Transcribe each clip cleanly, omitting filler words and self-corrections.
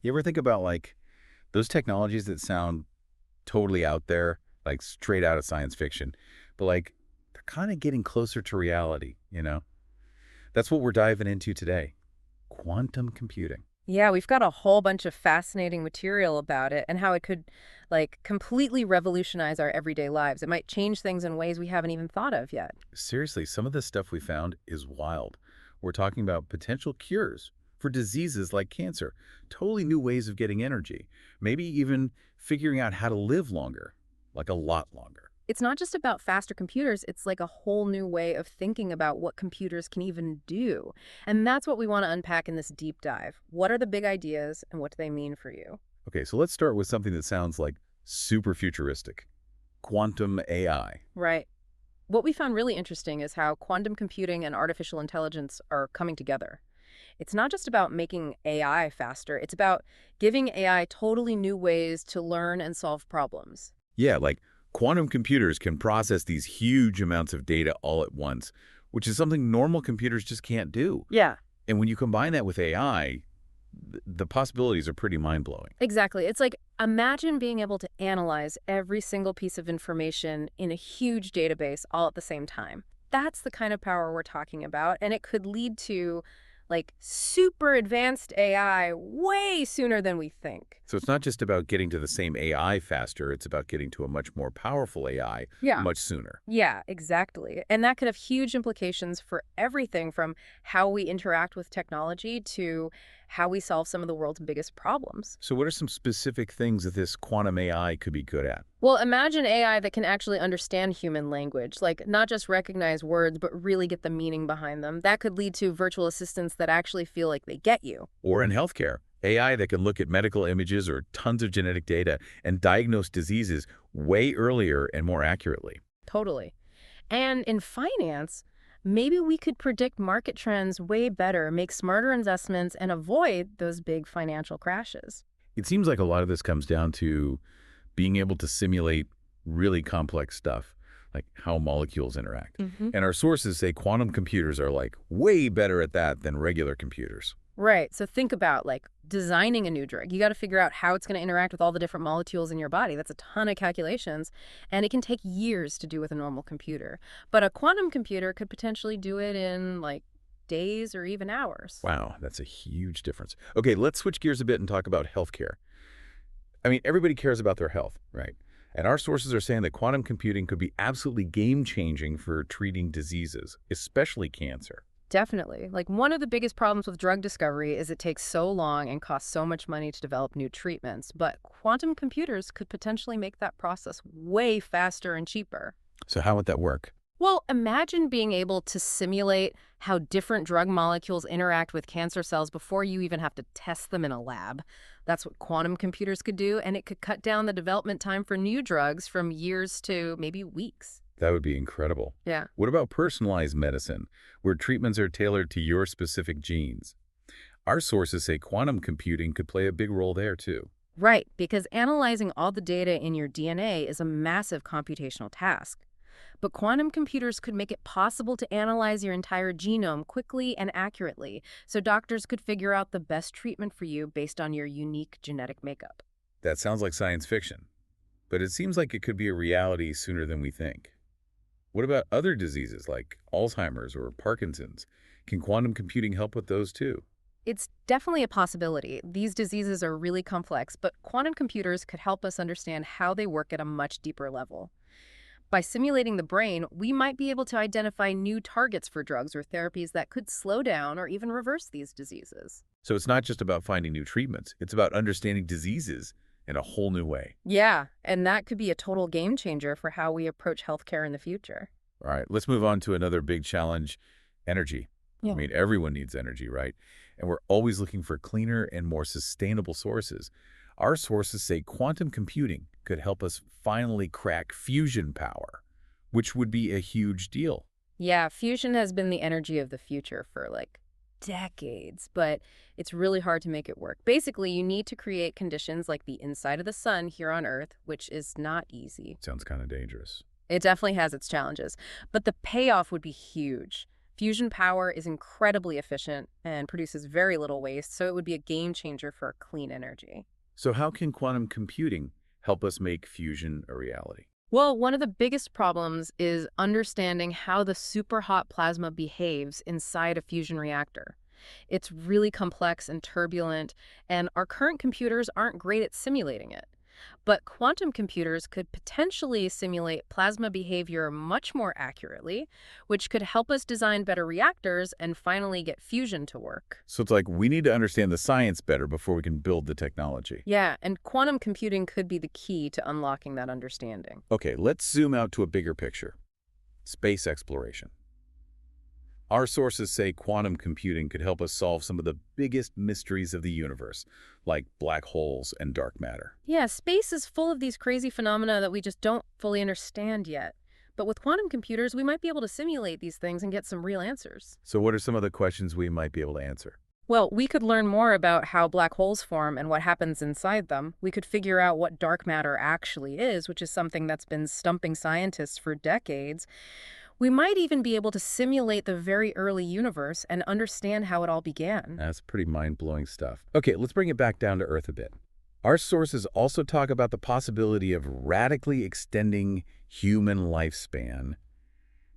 You ever think about like those technologies that sound totally out there, like straight out of science fiction, but like they're kind of getting closer to reality? That's what we're diving into today. Quantum computing. Yeah, we've got a whole bunch of fascinating material about it and how it could, completely revolutionize our everyday lives. It might change things in ways we haven't even thought of yet. Seriously, some of the stuff we found is wild. We're talking about potential cures for diseases like cancer, totally new ways of getting energy, maybe even figuring out how to live longer, like a lot longer. It's not just about faster computers, it's like a whole new way of thinking about what computers can even do. And that's what we want to unpack in this deep dive. What are the big ideas and what do they mean for you? Okay, so let's start with something that sounds like super futuristic. Quantum AI. Right. What we found really interesting is how quantum computing and artificial intelligence are coming together. It's not just about making AI faster, it's about giving AI totally new ways to learn and solve problems. Yeah, like quantum computers can process these huge amounts of data all at once, which is something normal computers just can't do. Yeah. And when you combine that with AI, the possibilities are pretty mind-blowing. Exactly. It's like imagine being able to analyze every single piece of information in a huge database all at the same time. That's the kind of power we're talking about, and it could lead to super advanced AI way sooner than we think. So it's not just about getting to the same AI faster, it's about getting to a much more powerful AI Yeah. much sooner. Yeah, exactly. And that could have huge implications for everything from how we interact with technology to how we solve some of the world's biggest problems. So what are some specific things that this quantum AI could be good at? Well, imagine AI that can actually understand human language, like not just recognize words, but really get the meaning behind them. That could lead to virtual assistants that actually feel like they get you. Or in healthcare, AI that can look at medical images or tons of genetic data and diagnose diseases way earlier and more accurately. Totally. And in finance, maybe we could predict market trends way better, make smarter investments, and avoid those big financial crashes. It seems like a lot of this comes down to being able to simulate really complex stuff, like how molecules interact. And our sources say quantum computers are like way better at that than regular computers. Right. So think about designing a new drug. You got to figure out how it's going to interact with all the different molecules in your body. That's a ton of calculations, and it can take years to do with a normal computer. But a quantum computer could potentially do it in days or even hours. Wow, that's a huge difference. Okay, let's switch gears a bit and talk about healthcare. I mean, everybody cares about their health, right? And our sources are saying that quantum computing could be absolutely game-changing for treating diseases, especially cancer. Definitely. One of the biggest problems with drug discovery is it takes so long and costs so much money to develop new treatments. But quantum computers could potentially make that process way faster and cheaper. So how would that work? Well, imagine being able to simulate how different drug molecules interact with cancer cells before you even have to test them in a lab. That's what quantum computers could do, and it could cut down the development time for new drugs from years to maybe weeks. That would be incredible. Yeah. What about personalized medicine, where treatments are tailored to your specific genes? Our sources say quantum computing could play a big role there, too. Right, because analyzing all the data in your DNA is a massive computational task. But quantum computers could make it possible to analyze your entire genome quickly and accurately, so doctors could figure out the best treatment for you based on your unique genetic makeup. That sounds like science fiction, but it seems like it could be a reality sooner than we think. What about other diseases like Alzheimer's or Parkinson's? Can quantum computing help with those too? It's definitely a possibility. These diseases are really complex, but quantum computers could help us understand how they work at a much deeper level. By simulating the brain, we might be able to identify new targets for drugs or therapies that could slow down or even reverse these diseases. So it's not just about finding new treatments, it's about understanding diseases in a whole new way. Yeah, and that could be a total game changer for how we approach healthcare in the future. All right, let's move on to another big challenge, energy. I Yeah. mean, everyone needs energy, right? And we're always looking for cleaner and more sustainable sources. Our sources say quantum computing could help us finally crack fusion power, which would be a huge deal. Yeah, fusion has been the energy of the future for decades, but it's really hard to make it work. Basically, you need to create conditions like the inside of the sun here on Earth, which is not easy. Sounds kind of dangerous. It definitely has its challenges, but the payoff would be huge. Fusion power is incredibly efficient and produces very little waste, so it would be a game changer for clean energy. So how can quantum computing help us make fusion a reality? Well, one of the biggest problems is understanding how the superhot plasma behaves inside a fusion reactor. It's really complex and turbulent, and our current computers aren't great at simulating it. But quantum computers could potentially simulate plasma behavior much more accurately, which could help us design better reactors and finally get fusion to work. So it's like we need to understand the science better before we can build the technology. Yeah, and quantum computing could be the key to unlocking that understanding. Okay, let's zoom out to a bigger picture. Space exploration. Our sources say quantum computing could help us solve some of the biggest mysteries of the universe, like black holes and dark matter. Yeah, space is full of these crazy phenomena that we just don't fully understand yet. But with quantum computers, we might be able to simulate these things and get some real answers. So what are some of the questions we might be able to answer? Well, we could learn more about how black holes form and what happens inside them. We could figure out what dark matter actually is, which is something that's been stumping scientists for decades. We might even be able to simulate the very early universe and understand how it all began. That's pretty mind-blowing stuff. Okay, let's bring it back down to Earth a bit. Our sources also talk about the possibility of radically extending human lifespan,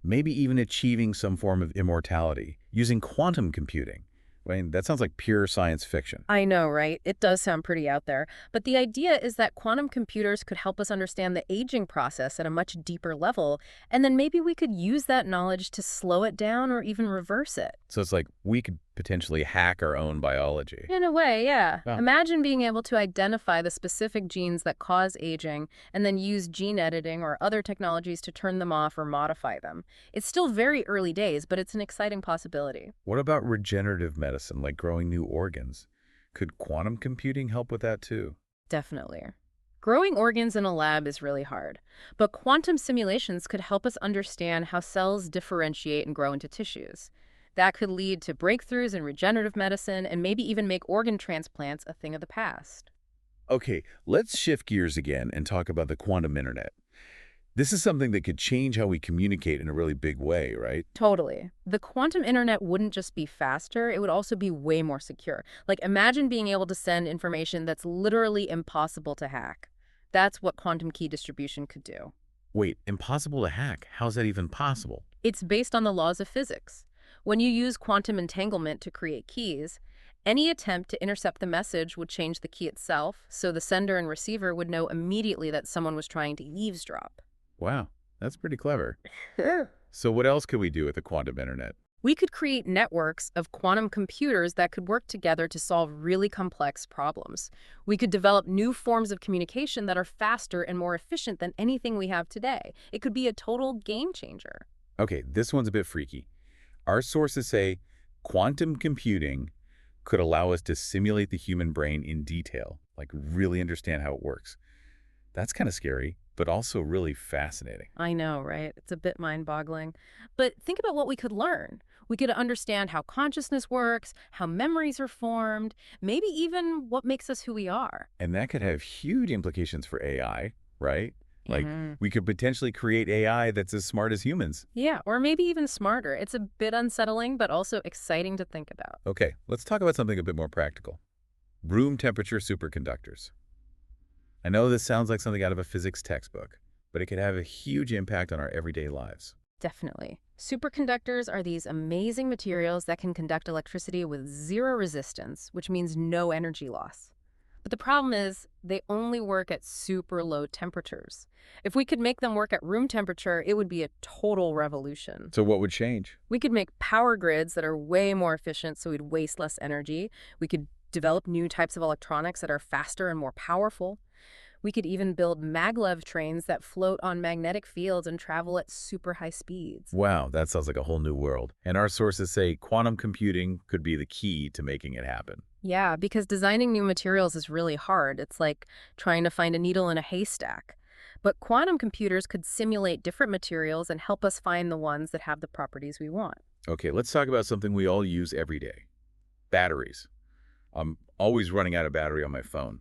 maybe even achieving some form of immortality using quantum computing. I mean, that sounds like pure science fiction. I know, right? It does sound pretty out there. But the idea is that quantum computers could help us understand the aging process at a much deeper level, and then maybe we could use that knowledge to slow it down or even reverse it. So it's like we could potentially hack our own biology. In a way, yeah. Wow. Imagine being able to identify the specific genes that cause aging and then use gene editing or other technologies to turn them off or modify them. It's still very early days, but it's an exciting possibility. What about regenerative medicine, like growing new organs? Could quantum computing help with that too? Definitely. Growing organs in a lab is really hard, but quantum simulations could help us understand how cells differentiate and grow into tissues. That could lead to breakthroughs in regenerative medicine and maybe even make organ transplants a thing of the past. Okay, let's shift gears again and talk about the quantum internet. This is something that could change how we communicate in a really big way, right? Totally. The quantum internet wouldn't just be faster, it would also be way more secure. Like, imagine being able to send information that's literally impossible to hack. That's what quantum key distribution could do. Wait, impossible to hack? How's that even possible? It's based on the laws of physics. When you use quantum entanglement to create keys, any attempt to intercept the message would change the key itself, so the sender and receiver would know immediately that someone was trying to eavesdrop. Wow, that's pretty clever. So what else could we do with the quantum internet? We could create networks of quantum computers that could work together to solve really complex problems. We could develop new forms of communication that are faster and more efficient than anything we have today. It could be a total game changer. Okay, this one's a bit freaky. Our sources say quantum computing could allow us to simulate the human brain in detail, like really understand how it works. That's kind of scary, but also really fascinating. I know, right? It's a bit mind-boggling. But think about what we could learn. We could understand how consciousness works, how memories are formed, maybe even what makes us who we are. And that could have huge implications for AI, right? Like, Mhm. we could potentially create AI that's as smart as humans. Yeah, or maybe even smarter. It's a bit unsettling, but also exciting to think about. Okay, let's talk about something a bit more practical. Room temperature superconductors. I know this sounds like something out of a physics textbook, but it could have a huge impact on our everyday lives. Definitely. Superconductors are these amazing materials that can conduct electricity with zero resistance, which means no energy loss. But the problem is they only work at super low temperatures. If we could make them work at room temperature, it would be a total revolution. So what would change? We could make power grids that are way more efficient so we'd waste less energy. We could develop new types of electronics that are faster and more powerful. We could even build maglev trains that float on magnetic fields and travel at super high speeds. Wow, that sounds like a whole new world. And our sources say quantum computing could be the key to making it happen. Yeah, because designing new materials is really hard. It's like trying to find a needle in a haystack. But quantum computers could simulate different materials and help us find the ones that have the properties we want. Okay, let's talk about something we all use every day. Batteries. I'm always running out of battery on my phone.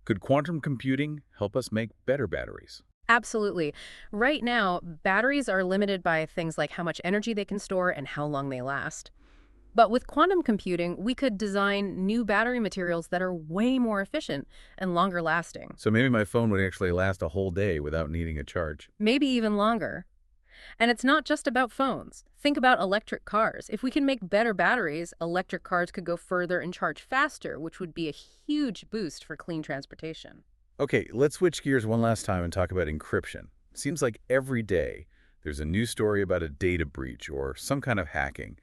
Could quantum computing help us make better batteries? Absolutely. Right now, batteries are limited by things like how much energy they can store and how long they last. But with quantum computing, we could design new battery materials that are way more efficient and longer lasting, So maybe my phone would actually last a whole day without needing a charge. maybe even longer. And it's not just about phones. Think about electric cars. If we can make better batteries, electric cars could go further and charge faster, which would be a huge boost for clean transportation. Okay, let's switch gears one last time and talk about encryption. Seems like every day there's a new story about a data breach or some kind of hacking.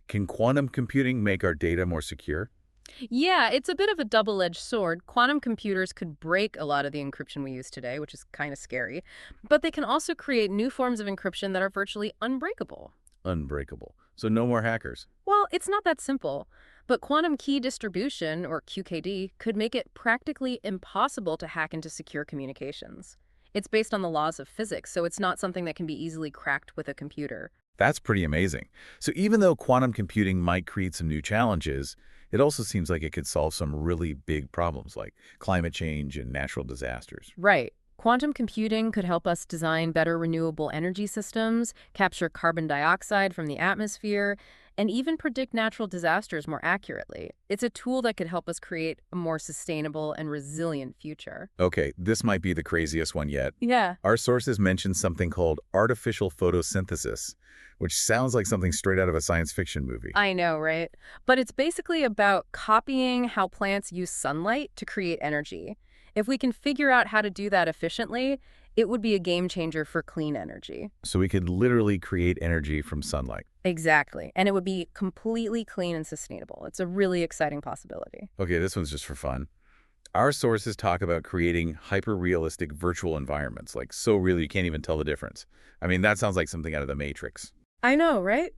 Can quantum computing make our data more secure? Yeah, it's a bit of a double-edged sword. Quantum computers could break a lot of the encryption we use today, which is kind of scary. But they can also create new forms of encryption that are virtually unbreakable. Unbreakable. So no more hackers. Well, it's not that simple. But quantum key distribution, or QKD, could make it practically impossible to hack into secure communications. It's based on the laws of physics, so it's not something that can be easily cracked with a computer. That's pretty amazing. So even though quantum computing might create some new challenges, it also seems like it could solve some really big problems like climate change and natural disasters. Right. Quantum computing could help us design better renewable energy systems, capture carbon dioxide from the atmosphere, and even predict natural disasters more accurately. It's a tool that could help us create a more sustainable and resilient future. Okay, this might be the craziest one yet. Yeah. Our sources mention something called artificial photosynthesis, which sounds like something straight out of a science fiction movie. I know, right? But it's basically about copying how plants use sunlight to create energy. If we can figure out how to do that efficiently, it would be a game changer for clean energy. So we could literally create energy from sunlight. Exactly. And it would be completely clean and sustainable. It's a really exciting possibility. Okay, this one's just for fun. Our sources talk about creating hyper-realistic virtual environments, like so real you can't even tell the difference. I mean, that sounds like something out of the Matrix. I know, right?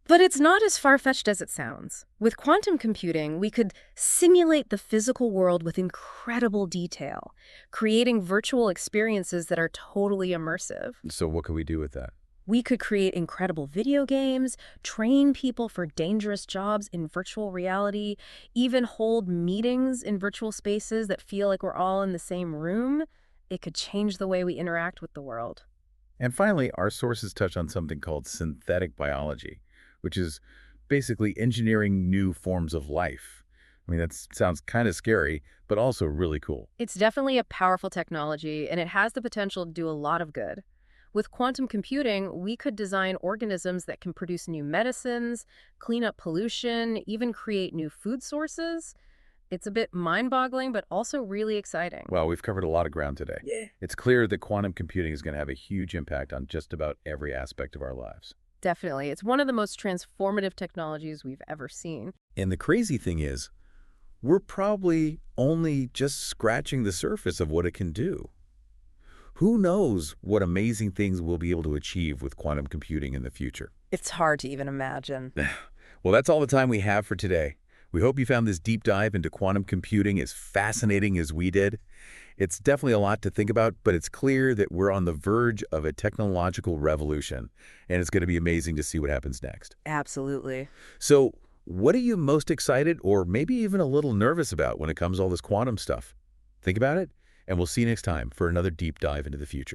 But it's not as far-fetched as it sounds. With quantum computing, we could simulate the physical world with incredible detail, creating virtual experiences that are totally immersive. So what could we do with that? We could create incredible video games, train people for dangerous jobs in virtual reality, even hold meetings in virtual spaces that feel like we're all in the same room. It could change the way we interact with the world. And finally, our sources touch on something called synthetic biology, which is basically engineering new forms of life. I mean, that sounds kind of scary, but also really cool. It's definitely a powerful technology, and it has the potential to do a lot of good. With quantum computing, we could design organisms that can produce new medicines, clean up pollution, even create new food sources. It's a bit mind-boggling, but also really exciting. Well, we've covered a lot of ground today. Yeah. It's clear that quantum computing is going to have a huge impact on just about every aspect of our lives. Definitely. It's one of the most transformative technologies we've ever seen. And the crazy thing is, we're probably only just scratching the surface of what it can do. Who knows what amazing things we'll be able to achieve with quantum computing in the future? It's hard to even imagine. Well, that's all the time we have for today. We hope you found this deep dive into quantum computing as fascinating as we did. It's definitely a lot to think about, but it's clear that we're on the verge of a technological revolution, and it's going to be amazing to see what happens next. Absolutely. So, what are you most excited or maybe even a little nervous about when it comes to all this quantum stuff? Think about it, and we'll see you next time for another deep dive into the future.